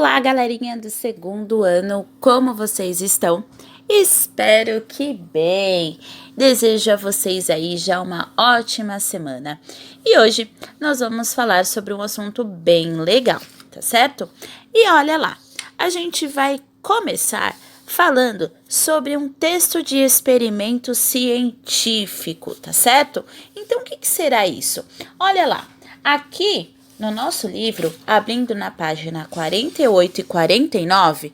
Olá, galerinha do segundo ano, como vocês estão? Espero que bem! Desejo a vocês aí já uma ótima semana. E hoje nós vamos falar sobre um assunto bem legal, tá certo? E olha lá, a gente vai começar falando sobre um texto de experimento científico, tá certo? Então, o que será isso? Olha lá, aqui no nosso livro, abrindo na página 48 e 49,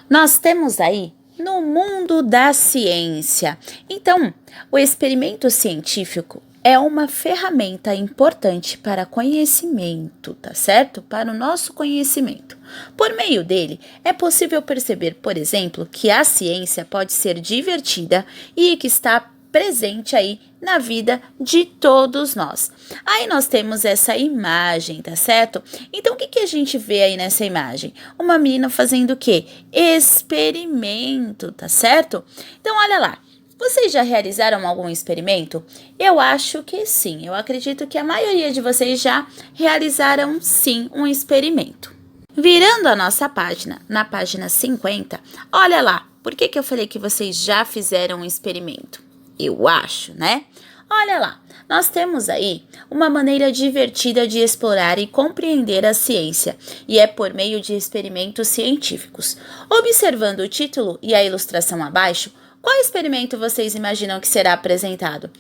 nós temos aí no mundo da ciência. Então, o experimento científico é uma ferramenta importante para conhecimento, tá certo? Para o nosso conhecimento. Por meio dele, é possível perceber, por exemplo, que a ciência pode ser divertida e que está presente aí na vida de todos nós. Aí nós temos essa imagem, tá certo? Então, o que a gente vê aí nessa imagem? Uma menina fazendo o quê? Experimento, tá certo? Então, olha lá. Vocês já realizaram algum experimento? Eu acho que sim. Eu acredito que a maioria de vocês já realizaram sim um experimento. Virando a nossa página, na página 50, olha lá. Por que eu falei que vocês já fizeram um experimento? Eu acho, né? Olha lá, nós temos aí uma maneira divertida de explorar e compreender a ciência, e é por meio de experimentos científicos. Observando o título e a ilustração abaixo, qual experimento vocês imaginam que será apresentado?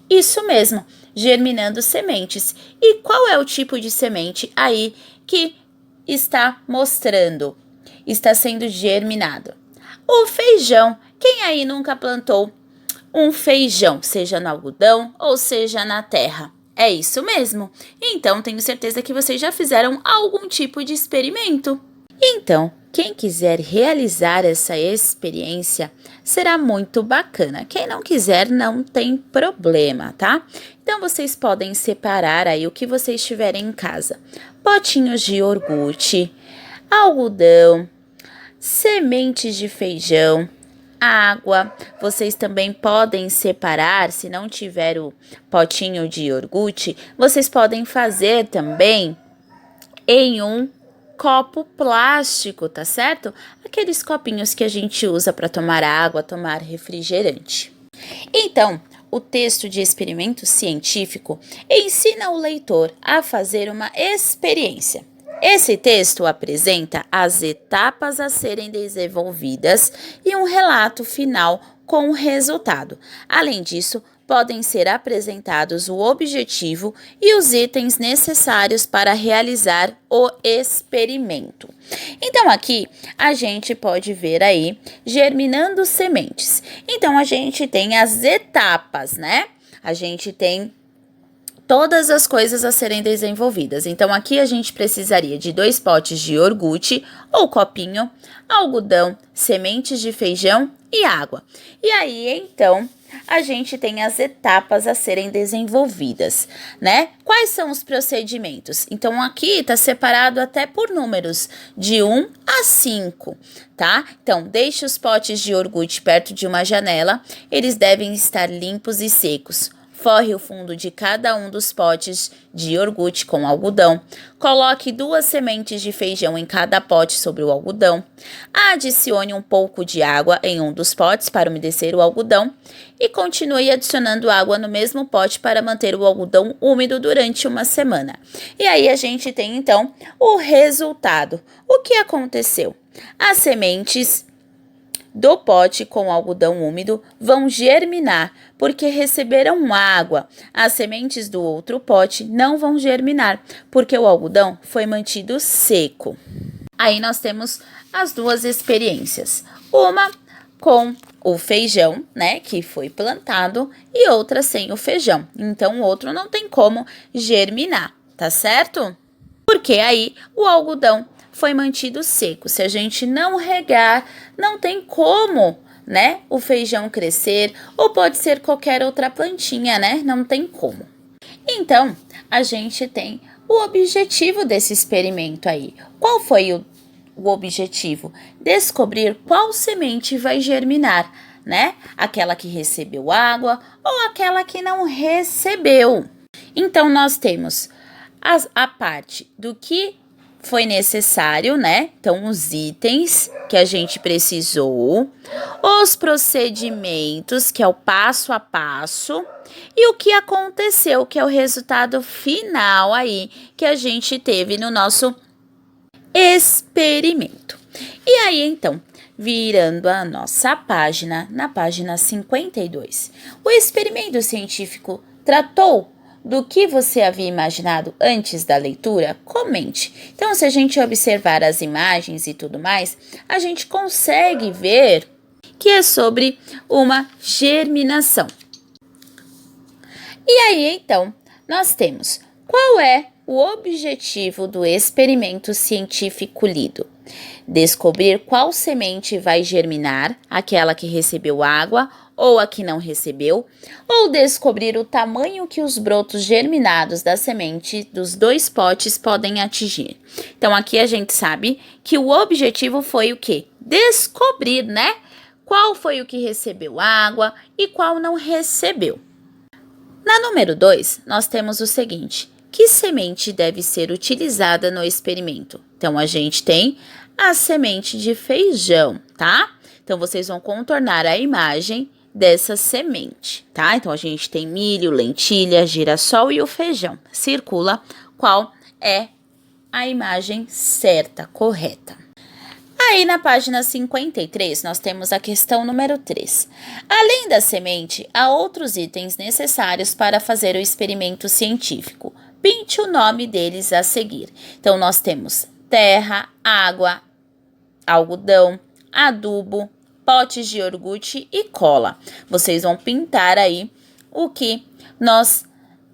Isso mesmo, germinando sementes. E qual é o tipo de semente aí que está mostrando? Está sendo germinado. O feijão. Quem aí nunca plantou um feijão, seja no algodão ou seja na terra? É isso mesmo. Então, tenho certeza que vocês já fizeram algum tipo de experimento. Então, quem quiser realizar essa experiência, será muito bacana. Quem não quiser, não tem problema, tá? Então, vocês podem separar aí o que vocês tiverem em casa. Potinhos de iogurte, algodão, sementes de feijão, água. Vocês também podem separar, se não tiver o potinho de iogurte, vocês podem fazer também em um copo plástico, tá certo? Aqueles copinhos que a gente usa para tomar água, tomar refrigerante. Então, o texto de experimento científico ensina o leitor a fazer uma experiência. Esse texto apresenta as etapas a serem desenvolvidas e um relato final com o resultado. Além disso, podem ser apresentados o objetivo e os itens necessários para realizar o experimento. Então, aqui a gente pode ver aí germinando sementes. Então, a gente tem as etapas, né? A gente tem todas as coisas a serem desenvolvidas. Então, aqui a gente precisaria de 2 potes de iogurte ou copinho, algodão, sementes de feijão e água. E aí, então, a gente tem as etapas a serem desenvolvidas, né? Quais são os procedimentos? Então, aqui está separado até por números, de 1 a 5, tá? Então, deixe os potes de iogurte perto de uma janela, eles devem estar limpos e secos. Forre o fundo de cada um dos potes de iogurte com algodão. Coloque 2 sementes de feijão em cada pote sobre o algodão. Adicione um pouco de água em um dos potes para umedecer o algodão. E continue adicionando água no mesmo pote para manter o algodão úmido durante uma semana. E aí a gente tem então o resultado. O que aconteceu? As sementes do pote com algodão úmido vão germinar porque receberam água. As sementes do outro pote não vão germinar porque o algodão foi mantido seco. Aí nós temos as 2 experiências. Uma com o feijão, né, que foi plantado, e outra sem o feijão. Então, o outro não tem como germinar, tá certo? Porque aí o algodão foi mantido seco. Se a gente não regar, não tem como, né, o feijão crescer, ou pode ser qualquer outra plantinha, né? Não tem como. Então, a gente tem o objetivo desse experimento aí. Qual foi o objetivo? Descobrir qual semente vai germinar, né? Aquela que recebeu água ou aquela que não recebeu. Então, nós temos a parte do que foi necessário, né? Então, os itens que a gente precisou, os procedimentos, que é o passo a passo, e o que aconteceu, que é o resultado final aí que a gente teve no nosso experimento. E aí, então, virando a nossa página, na página 52, o experimento científico tratou do que você havia imaginado antes da leitura? Comente. Então, se a gente observar as imagens e tudo mais, a gente consegue ver que é sobre uma germinação. E aí, então, nós temos qual é o objetivo do experimento científico lido? Descobrir qual semente vai germinar, aquela que recebeu água ou a que não recebeu, ou descobrir o tamanho que os brotos germinados da semente dos 2 potes podem atingir. Então, aqui a gente sabe que o objetivo foi o quê? Descobrir, né? Qual foi o que recebeu água e qual não recebeu. Na número 2, nós temos o seguinte: que semente deve ser utilizada no experimento? Então, a gente tem a semente de feijão, tá? Então, vocês vão contornar a imagem dessa semente, tá? Então, a gente tem milho, lentilha, girassol e o feijão. Circula qual é a imagem certa, correta. Aí, na página 53, nós temos a questão número 3. Além da semente, há outros itens necessários para fazer o experimento científico. Pinte o nome deles a seguir. Então, nós temos terra, água, algodão, adubo, potes de iogurte e cola. Vocês vão pintar aí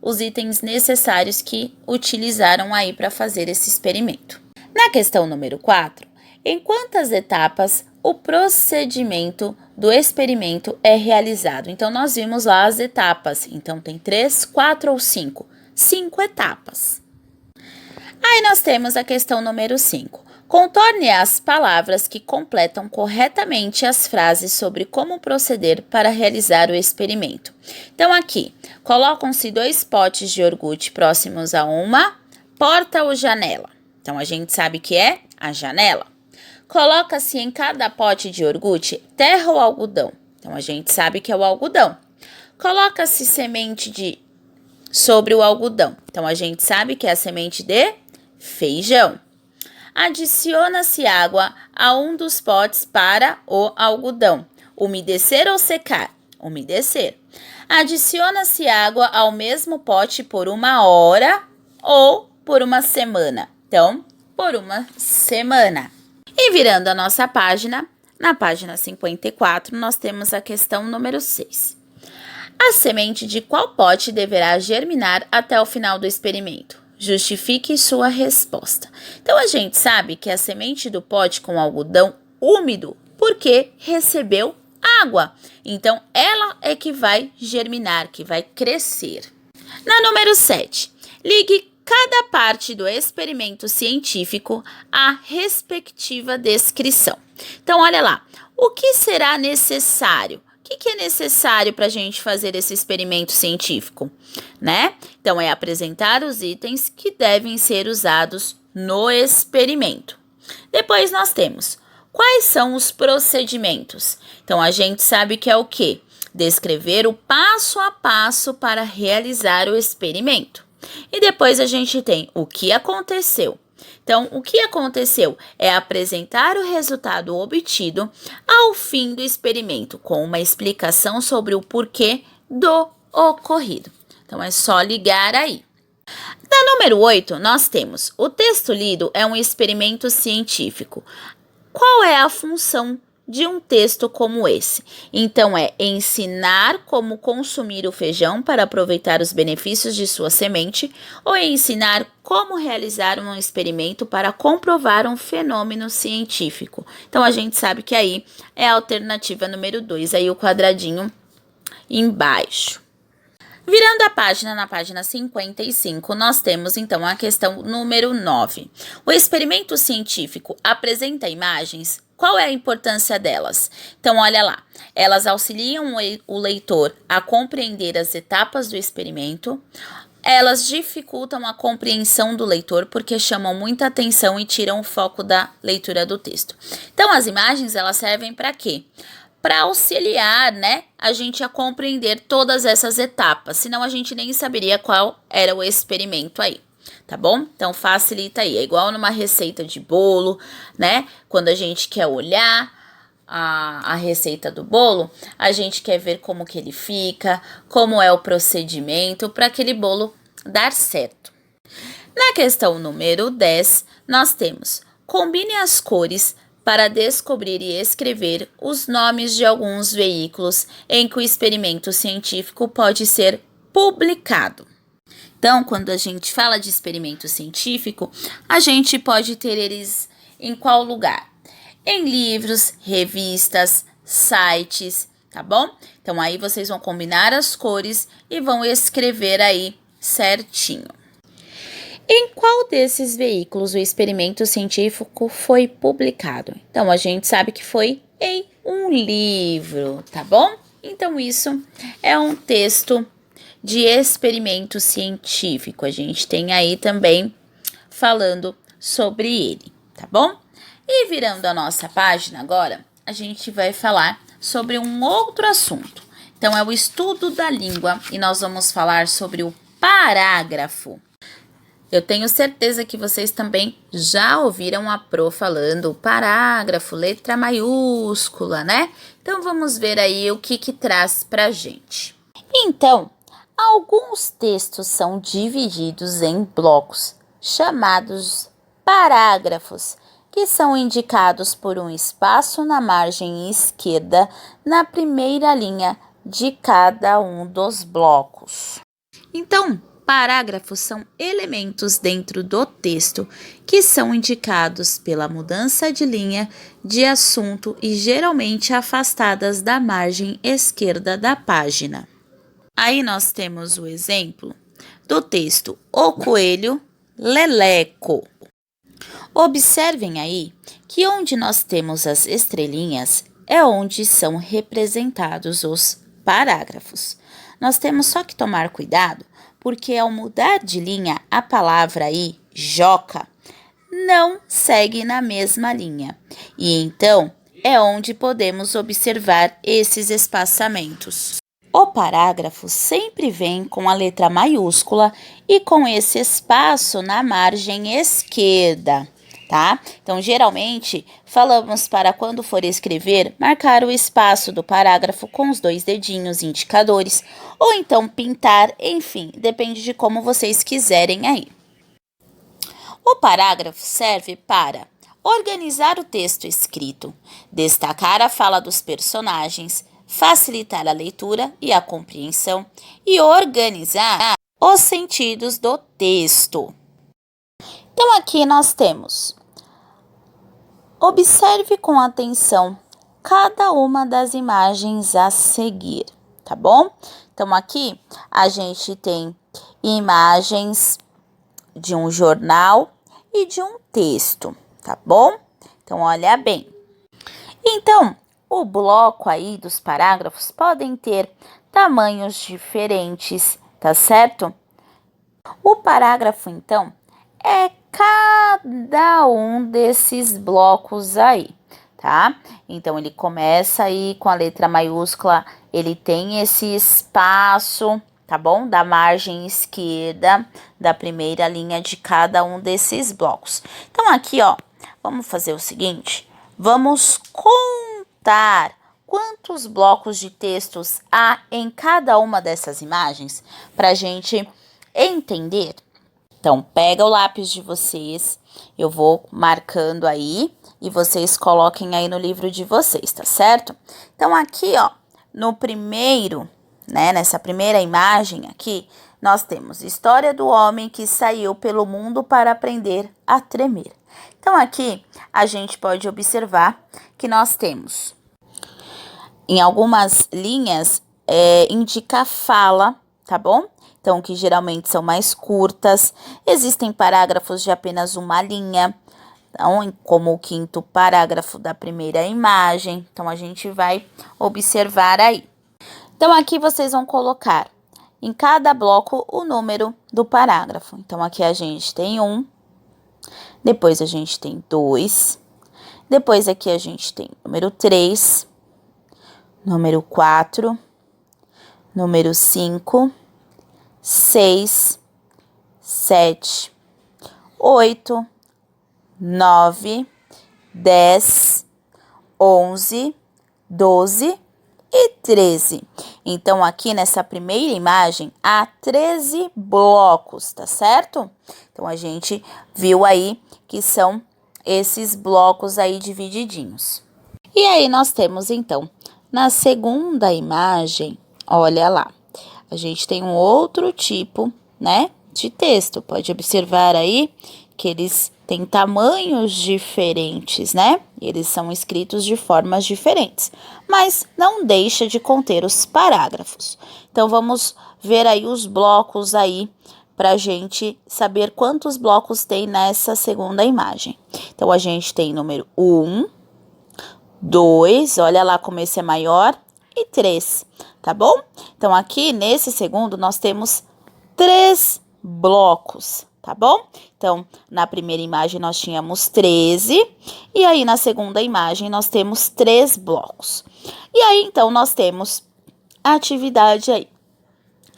os itens necessários que utilizaram aí para fazer esse experimento. Na questão número 4, em quantas etapas o procedimento do experimento é realizado? Então, nós vimos lá as etapas. Então, tem 3, 4 ou 5? 5 etapas. Aí, nós temos a questão número 5. Contorne as palavras que completam corretamente as frases sobre como proceder para realizar o experimento. Então, aqui, colocam-se 2 potes de iogurte próximos a uma porta ou janela. Então, a gente sabe que é a janela. Coloca-se em cada pote de iogurte terra ou algodão. Então, a gente sabe que é o algodão. Coloca-se semente sobre o algodão. Então, a gente sabe que é a semente de feijão. Adiciona-se água a um dos potes para o algodão. Umedecer ou secar? Umedecer. Adiciona-se água ao mesmo pote por 1 hora ou por 1 semana. Então, por 1 semana. E virando a nossa página, na página 54, nós temos a questão número 6. A semente de qual pote deverá germinar até o final do experimento? Justifique sua resposta. Então, a gente sabe que a semente do pote com algodão úmido, porque recebeu água. Então, ela é que vai germinar, que vai crescer. Na número 7, ligue cada parte do experimento científico à respectiva descrição. Então, olha lá, o que será necessário? O que é necessário para a gente fazer esse experimento científico, né? Então, é apresentar os itens que devem ser usados no experimento. Depois, nós temos quais são os procedimentos. Então, a gente sabe que é o quê? Descrever o passo a passo para realizar o experimento. E depois a gente tem o que aconteceu. Então, o que aconteceu é apresentar o resultado obtido ao fim do experimento, com uma explicação sobre o porquê do ocorrido. Então, é só ligar aí. Na número 8, nós temos o texto lido é um experimento científico. Qual é a função de um texto como esse? Então, é ensinar como consumir o feijão para aproveitar os benefícios de sua semente ou ensinar como realizar um experimento para comprovar um fenômeno científico. Então, a gente sabe que aí é a alternativa número 2, aí o quadradinho embaixo. Virando a página, na página 55, nós temos então a questão número 9. O experimento científico apresenta imagens? Qual é a importância delas? Então, olha lá, elas auxiliam o leitor a compreender as etapas do experimento, elas dificultam a compreensão do leitor porque chamam muita atenção e tiram o foco da leitura do texto. Então, as imagens, elas servem para quê? Para auxiliar, né, a gente a compreender todas essas etapas, senão a gente nem saberia qual era o experimento aí, tá bom? Então, facilita aí, é igual numa receita de bolo, né, quando a gente quer olhar a receita do bolo, a gente quer ver como que ele fica, como é o procedimento para aquele bolo dar certo. Na questão número 10, nós temos: combine as cores para descobrir e escrever os nomes de alguns veículos em que o experimento científico pode ser publicado. Então, quando a gente fala de experimento científico, a gente pode ter eles em qual lugar? Em livros, revistas, sites, tá bom? Então, aí vocês vão combinar as cores e vão escrever aí certinho. Em qual desses veículos o experimento científico foi publicado? Então, a gente sabe que foi em um livro, tá bom? Então, isso é um texto de experimento científico. A gente tem aí também falando sobre ele, tá bom? E virando a nossa página agora, a gente vai falar sobre um outro assunto. Então, é o estudo da língua e nós vamos falar sobre o parágrafo. Eu tenho certeza que vocês também já ouviram a Pro falando parágrafo, letra maiúscula, né? Então, vamos ver aí o que traz pra gente. Então, alguns textos são divididos em blocos, chamados parágrafos, que são indicados por um espaço na margem esquerda na primeira linha de cada um dos blocos. Então, parágrafos são elementos dentro do texto que são indicados pela mudança de linha de assunto e geralmente afastadas da margem esquerda da página. Aí nós temos o exemplo do texto O Coelho Leleco. Observem aí que onde nós temos as estrelinhas é onde são representados os parágrafos. Nós temos só que tomar cuidado, porque ao mudar de linha, a palavra aí, joca, não segue na mesma linha. E então, é onde podemos observar esses espaçamentos. O parágrafo sempre vem com a letra maiúscula e com esse espaço na margem esquerda, tá? Então, geralmente, falamos para quando for escrever, marcar o espaço do parágrafo com os 2 dedinhos indicadores, ou então pintar, enfim, depende de como vocês quiserem aí. O parágrafo serve para organizar o texto escrito, destacar a fala dos personagens, facilitar a leitura e a compreensão e organizar os sentidos do texto. Então, aqui nós temos: observe com atenção cada uma das imagens a seguir, tá bom? Então, aqui a gente tem imagens de um jornal e de um texto, tá bom? Então, olha bem. Então, o bloco aí dos parágrafos podem ter tamanhos diferentes, tá certo? O parágrafo, então, é cada um desses blocos aí, tá? Então, ele começa aí com a letra maiúscula, ele tem esse espaço, tá bom? Da margem esquerda da primeira linha de cada um desses blocos. Então, aqui, ó, vamos fazer o seguinte, vamos contar quantos blocos de textos há em cada uma dessas imagens para a gente entender. Então, pega o lápis de vocês, eu vou marcando aí e vocês coloquem aí no livro de vocês, tá certo? Então, aqui, ó, no primeiro, né, nessa primeira imagem aqui, nós temos história do homem que saiu pelo mundo para aprender a tremer. Então, aqui a gente pode observar que nós temos, em algumas linhas, indica fala, tá bom? Então, que geralmente são mais curtas. Existem parágrafos de apenas uma linha, então, como o 5º parágrafo da primeira imagem. Então, a gente vai observar aí. Então, aqui vocês vão colocar em cada bloco o número do parágrafo. Então, aqui a gente tem 1, depois a gente tem 2, depois aqui a gente tem número 3, número 4, número 5, 6, 7, 8, 9, 10, 11, 12 e 13. Então, aqui nessa primeira imagem, há 13 blocos, tá certo? Então, a gente viu aí que são esses blocos aí divididinhos. E aí, nós temos, então, na segunda imagem, olha lá, a gente tem um outro tipo, né, de texto. Pode observar aí que eles têm tamanhos diferentes, né? Eles são escritos de formas diferentes, mas não deixa de conter os parágrafos. Então, vamos ver aí os blocos aí para a gente saber quantos blocos tem nessa segunda imagem. Então, a gente tem número 1, 2, olha lá como esse é maior, e 3, tá bom? Então, aqui nesse segundo, nós temos 3 blocos, tá bom? Então, na primeira imagem nós tínhamos 13, e aí na segunda imagem nós temos 3 blocos. E aí, então, nós temos a atividade aí.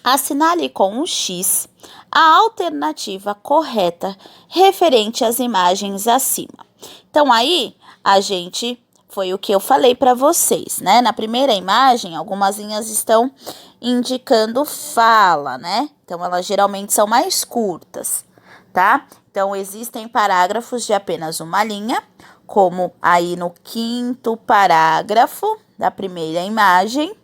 Assinale com um X a alternativa correta referente às imagens acima. Então, aí, a gente... Foi o que eu falei para vocês, né? Na primeira imagem, algumas linhas estão indicando fala, né? Então, elas geralmente são mais curtas, tá? Então, existem parágrafos de apenas uma linha, como aí no 5º parágrafo da primeira imagem,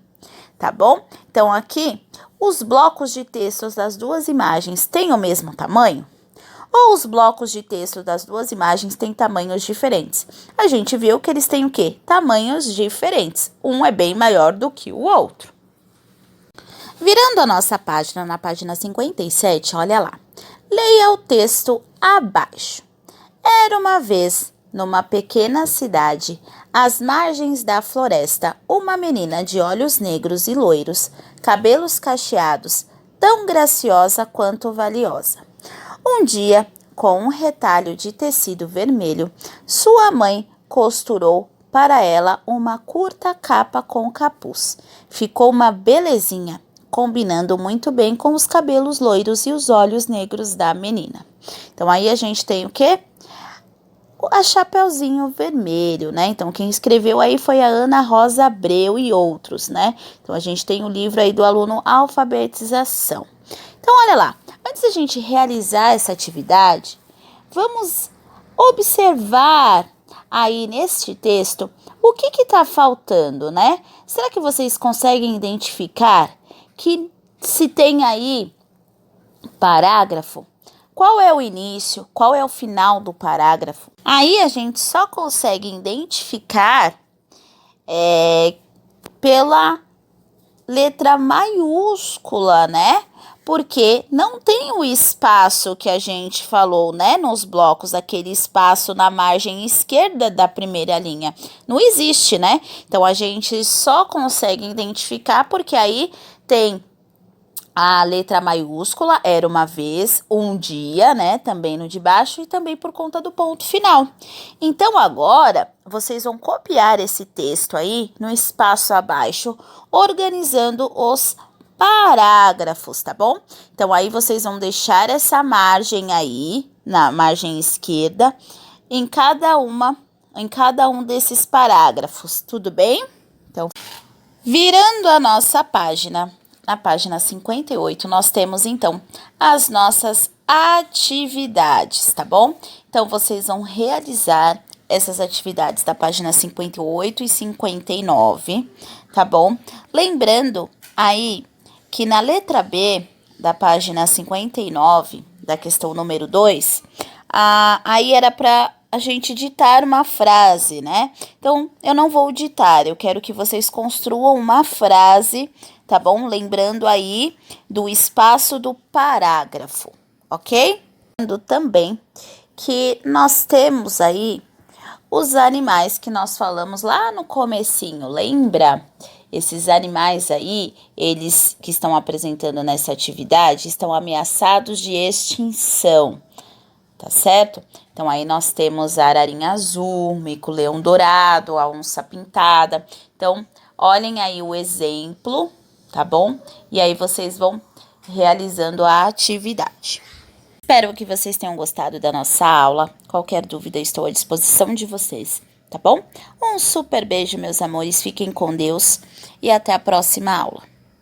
tá bom? Então, aqui, os blocos de textos das duas imagens têm o mesmo tamanho? Ou os blocos de texto das duas imagens têm tamanhos diferentes? A gente viu que eles têm o quê? Tamanhos diferentes. Um é bem maior do que o outro. Virando a nossa página, na página 57, olha lá. Leia o texto abaixo. Era uma vez, numa pequena cidade, às margens da floresta, uma menina de olhos negros e loiros, cabelos cacheados, tão graciosa quanto valiosa. Um dia, com um retalho de tecido vermelho, sua mãe costurou para ela uma curta capa com capuz. Ficou uma belezinha, combinando muito bem com os cabelos loiros e os olhos negros da menina. Então, aí a gente tem o quê? A Chapeuzinho Vermelho, né? Então, quem escreveu aí foi a Ana Rosa Abreu e outros, né? Então, a gente tem o livro aí do aluno Alfabetização. Então, olha lá. Antes da gente realizar essa atividade, vamos observar aí neste texto o que está faltando, né? Será que vocês conseguem identificar que se tem aí parágrafo? Qual é o início? Qual é o final do parágrafo? Aí a gente só consegue identificar pela letra maiúscula, né? Porque não tem o espaço que a gente falou, né, nos blocos, aquele espaço na margem esquerda da primeira linha. Não existe, né? Então, a gente só consegue identificar porque aí tem a letra maiúscula, era uma vez, um dia, né, também no de baixo e também por conta do ponto final. Então, agora, vocês vão copiar esse texto aí no espaço abaixo, organizando os parágrafos, tá bom? Então, aí vocês vão deixar essa margem aí, na margem esquerda, em cada um desses parágrafos, tudo bem? Então, virando a nossa página, na página 58, nós temos, então, as nossas atividades, tá bom? Então, vocês vão realizar essas atividades da página 58 e 59, tá bom? Lembrando aí que na letra B da página 59, da questão número 2, aí era para a gente ditar uma frase, né? Então, eu não vou ditar, eu quero que vocês construam uma frase, tá bom? Lembrando aí do espaço do parágrafo, ok? Lembrando também que nós temos aí os animais que nós falamos lá no comecinho, lembra? esses animais aí, eles que estão apresentando nessa atividade, estão ameaçados de extinção, tá certo? Então, aí nós temos a ararinha azul, mico-leão dourado, a onça pintada. Então, olhem aí o exemplo, tá bom? E aí vocês vão realizando a atividade. Espero que vocês tenham gostado da nossa aula. Qualquer dúvida, estou à disposição de vocês, tá bom? Um super beijo, meus amores. Fiquem com Deus e até a próxima aula.